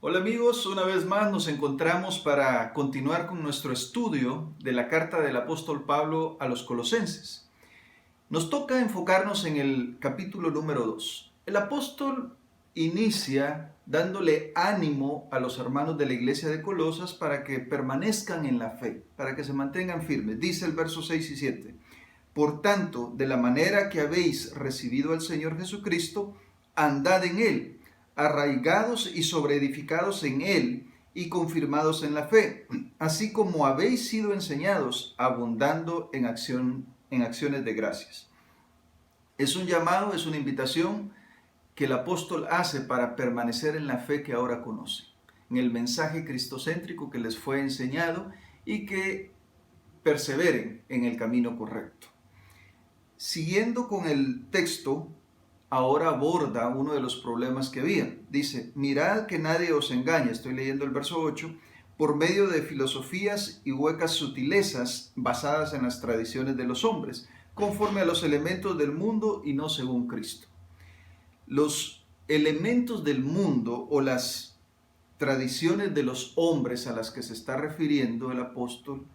Hola amigos, una vez más nos encontramos para continuar con nuestro estudio de la carta del apóstol Pablo a los Colosenses. Nos toca enfocarnos en el capítulo número 2. El apóstol inicia dándole ánimo a los hermanos de la iglesia de Colosas para que permanezcan en la fe, para que se mantengan firmes. Dice el verso 6 y 7. Por tanto, de la manera que habéis recibido al Señor Jesucristo, andad en Él, arraigados y sobreedificados en Él y confirmados en la fe, así como habéis sido enseñados, abundando en acciones de gracias. Es un llamado, es una invitación que el apóstol hace para permanecer en la fe que ahora conoce, en el mensaje cristocéntrico que les fue enseñado y que perseveren en el camino correcto. Siguiendo con el texto, ahora aborda uno de los problemas que había. Dice, mirad que nadie os engañe, estoy leyendo el verso 8, por medio de filosofías y huecas sutilezas basadas en las tradiciones de los hombres, conforme a los elementos del mundo y no según Cristo. Los elementos del mundo o las tradiciones de los hombres a las que se está refiriendo el apóstol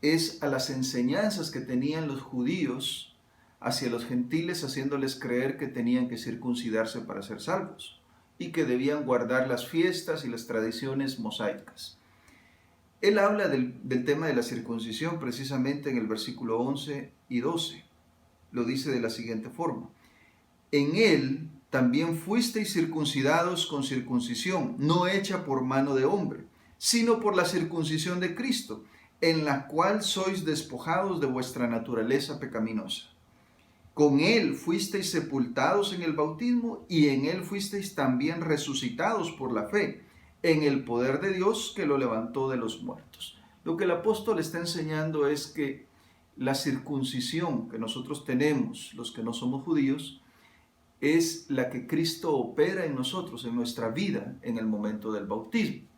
es a las enseñanzas que tenían los judíos hacia los gentiles, haciéndoles creer que tenían que circuncidarse para ser salvos y que debían guardar las fiestas y las tradiciones mosaicas. Él habla del tema de la circuncisión precisamente en el versículo 11 y 12. Lo dice de la siguiente forma. En él también fuisteis circuncidados con circuncisión, no hecha por mano de hombre, sino por la circuncisión de Cristo, en la cual sois despojados de vuestra naturaleza pecaminosa. Con él fuisteis sepultados en el bautismo y en él fuisteis también resucitados por la fe, en el poder de Dios que lo levantó de los muertos. Lo que el apóstol está enseñando es que la circuncisión que nosotros tenemos, los que no somos judíos, es la que Cristo opera en nosotros, en nuestra vida, en el momento del bautismo.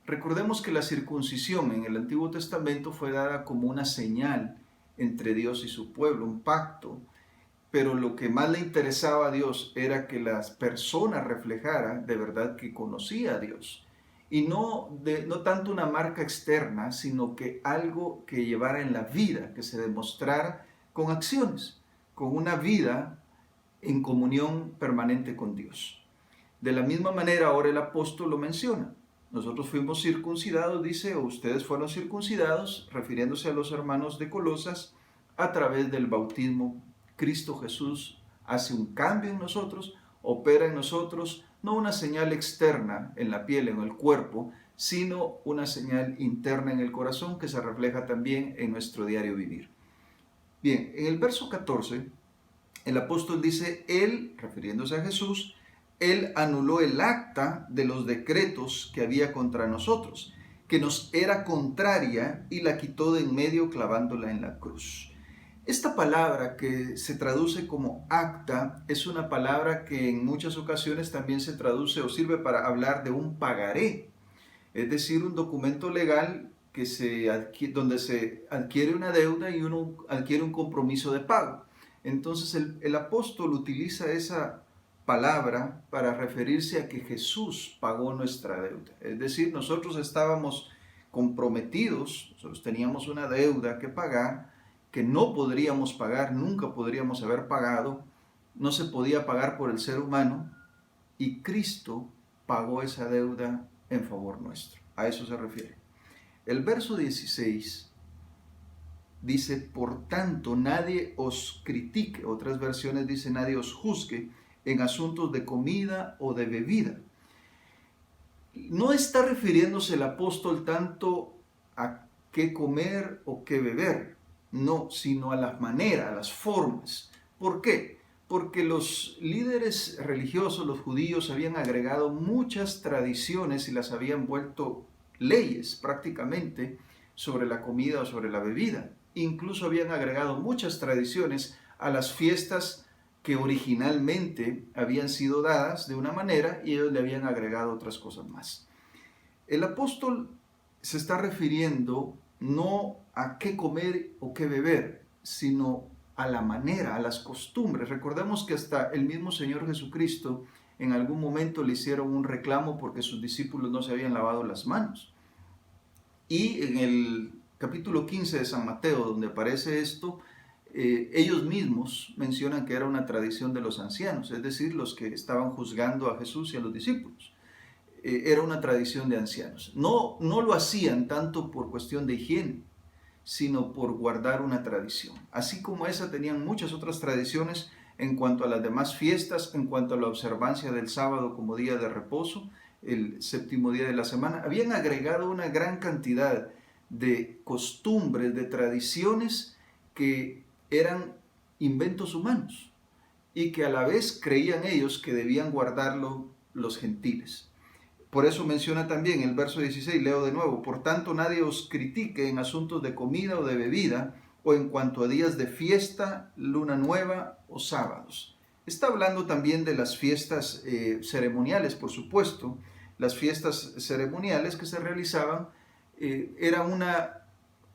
Recordemos que la circuncisión en el Antiguo Testamento fue dada como una señal entre Dios y su pueblo, un pacto, pero lo que más le interesaba a Dios era que las personas reflejaran de verdad que conocía a Dios. Y no tanto una marca externa, sino que algo que llevara en la vida, que se demostrara con acciones, con una vida en comunión permanente con Dios. De la misma manera, ahora el apóstol lo menciona. Nosotros fuimos circuncidados, dice, o ustedes fueron circuncidados, refiriéndose a los hermanos de Colosas, a través del bautismo. Cristo Jesús hace un cambio en nosotros, opera en nosotros, no una señal externa en la piel, en el cuerpo, sino una señal interna en el corazón que se refleja también en nuestro diario vivir. Bien, en el verso 14, el apóstol dice, Él, refiriéndose a Jesús, Él anuló el acta de los decretos que había contra nosotros, que nos era contraria y la quitó de en medio clavándola en la cruz. Esta palabra que se traduce como acta es una palabra que en muchas ocasiones también se traduce o sirve para hablar de un pagaré, es decir, un documento legal donde se adquiere una deuda y uno adquiere un compromiso de pago. Entonces el apóstol utiliza esa palabra para referirse a que Jesús pagó nuestra deuda. Es decir, nosotros estábamos comprometidos, nosotros teníamos una deuda que pagar, que no podríamos pagar, nunca podríamos haber pagado, no se podía pagar por el ser humano, y Cristo pagó esa deuda en favor nuestro. A eso se refiere. El verso 16 dice, por tanto, nadie os critique. Otras versiones dicen, nadie os juzgue en asuntos de comida o de bebida. No está refiriéndose el apóstol tanto a qué comer o qué beber, no, sino a la manera, a las formas. ¿Por qué? Porque los líderes religiosos, los judíos, habían agregado muchas tradiciones y las habían vuelto leyes prácticamente sobre la comida o sobre la bebida. Incluso habían agregado muchas tradiciones a las fiestas que originalmente habían sido dadas de una manera y ellos le habían agregado otras cosas más. El apóstol se está refiriendo no a qué comer o qué beber, sino a la manera, a las costumbres. Recordemos que hasta el mismo Señor Jesucristo en algún momento le hicieron un reclamo porque sus discípulos no se habían lavado las manos. Y en el capítulo 15 de San Mateo, donde aparece esto, ellos mismos mencionan que era una tradición de los ancianos, es decir, los que estaban juzgando a Jesús y a los discípulos. Era una tradición de ancianos. No lo hacían tanto por cuestión de higiene, sino por guardar una tradición. Así como esa, tenían muchas otras tradiciones en cuanto a las demás fiestas, en cuanto a la observancia del sábado como día de reposo, el séptimo día de la semana. Habían agregado una gran cantidad de costumbres, de tradiciones que eran inventos humanos y que a la vez creían ellos que debían guardarlo los gentiles. Por eso menciona también el verso 16, leo de nuevo: por tanto nadie os critique en asuntos de comida o de bebida, o en cuanto a días de fiesta, luna nueva o sábados. Está hablando también de las fiestas ceremoniales, por supuesto. Las fiestas ceremoniales que se realizaban era una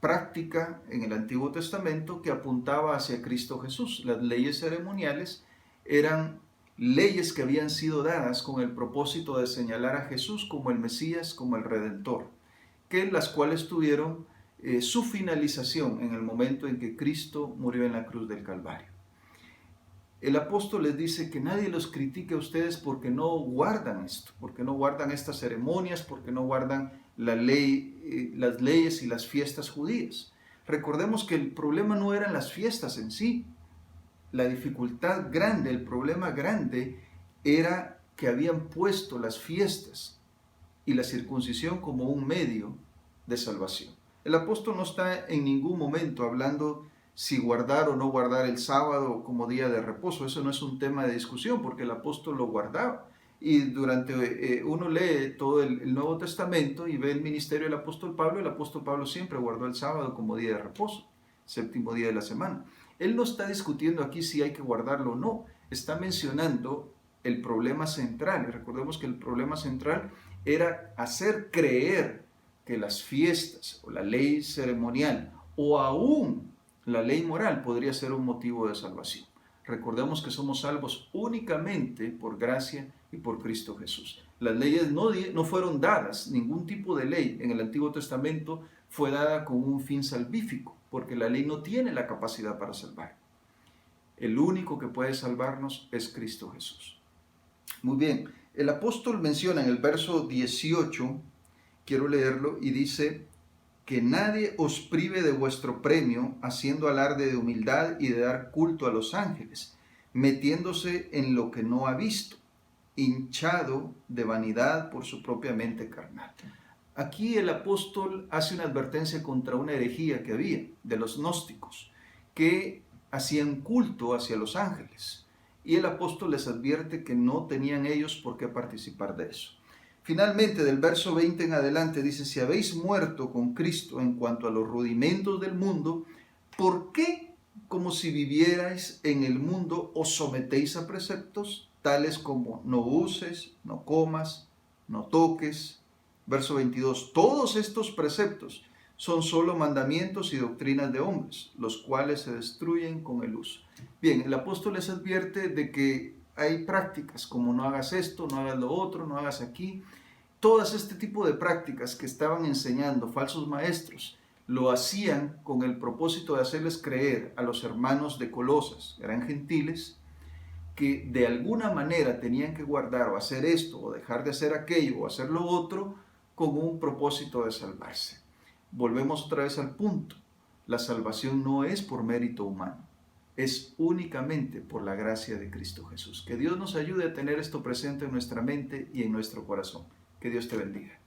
práctica en el Antiguo Testamento que apuntaba hacia Cristo Jesús. Las leyes ceremoniales eran leyes que habían sido dadas con el propósito de señalar a Jesús como el Mesías, como el Redentor, que las cuales tuvieron su finalización en el momento en que Cristo murió en la cruz del Calvario. El apóstol les dice que nadie los critique a ustedes porque no guardan esto, porque no guardan estas ceremonias, porque no guardan las leyes y las fiestas judías. Recordemos que el problema no eran las fiestas en sí. La dificultad grande, el problema grande era que habían puesto las fiestas y la circuncisión como un medio de salvación. El apóstol no está en ningún momento hablando si guardar o no guardar el sábado como día de reposo. Eso no es un tema de discusión porque el apóstol lo guardaba. Y durante uno lee todo el Nuevo Testamento y ve el ministerio del apóstol Pablo siempre guardó el sábado como día de reposo, séptimo día de la semana. Él no está discutiendo aquí si hay que guardarlo o no, está mencionando el problema central. Y recordemos que el problema central era hacer creer que las fiestas o la ley ceremonial o aún la ley moral podría ser un motivo de salvación. Recordemos que somos salvos únicamente por gracia y por Cristo Jesús. Las leyes no fueron dadas, ningún tipo de ley en el Antiguo Testamento fue dada con un fin salvífico, porque la ley no tiene la capacidad para salvar. El único que puede salvarnos es Cristo Jesús. Muy bien, el apóstol menciona en el verso 18, quiero leerlo, y dice: que nadie os prive de vuestro premio, haciendo alarde de humildad y de dar culto a los ángeles, metiéndose en lo que no ha visto, hinchado de vanidad por su propia mente carnal. Aquí el apóstol hace una advertencia contra una herejía que había de los gnósticos, que hacían culto hacia los ángeles. Y el apóstol les advierte que no tenían ellos por qué participar de eso. Finalmente, del verso 20 en adelante, dice: si habéis muerto con Cristo en cuanto a los rudimentos del mundo, ¿por qué, como si vivierais en el mundo, os sometéis a preceptos tales como no uses, no comas, no toques? Verso 22, todos estos preceptos son solo mandamientos y doctrinas de hombres, los cuales se destruyen con el uso. Bien, el apóstol les advierte de que hay prácticas como no hagas esto, no hagas lo otro, no hagas aquí. Todas este tipo de prácticas que estaban enseñando falsos maestros lo hacían con el propósito de hacerles creer a los hermanos de Colosas, eran gentiles, que de alguna manera tenían que guardar o hacer esto o dejar de hacer aquello o hacer lo otro con un propósito de salvarse. Volvemos otra vez al punto. La salvación no es por mérito humano. Es únicamente por la gracia de Cristo Jesús. Que Dios nos ayude a tener esto presente en nuestra mente y en nuestro corazón. Que Dios te bendiga.